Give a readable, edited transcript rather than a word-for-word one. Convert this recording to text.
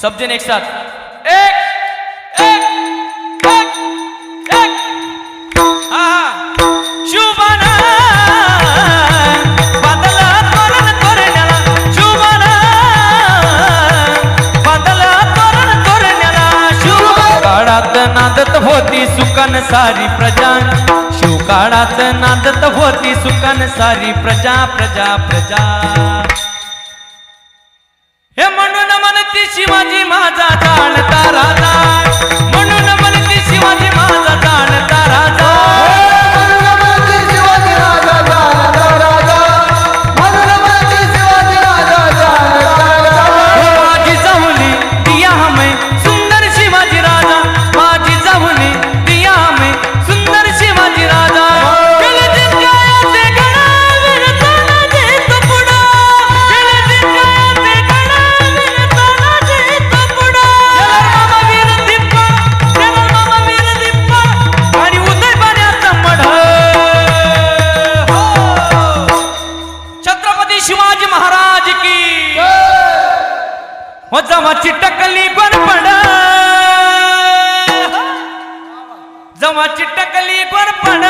सब जन एक साथ एक एक एक एक शुभना बदला तोरण तोरण्याला शुभना बदला तोरण तोरण्याला शुभ काळात नांदत होती सुकन सारी प्रजा काळात नांदत होती सुकन सारी प्रजा प्रजा प्रजा हे म्हणून म्हणती शिवाजी माझा जाणता राजा म्हणून म्हणती शिवाजी माझा जाणता राजा माझी जाऊली दिया हमें सुंदर शिवाजी राजा माझी जाऊली दिया हमें सुंदर शिवाजी राजा शिवाजी महाराज की हो जवाची टकली गोरपड जवाची टकली गोरपड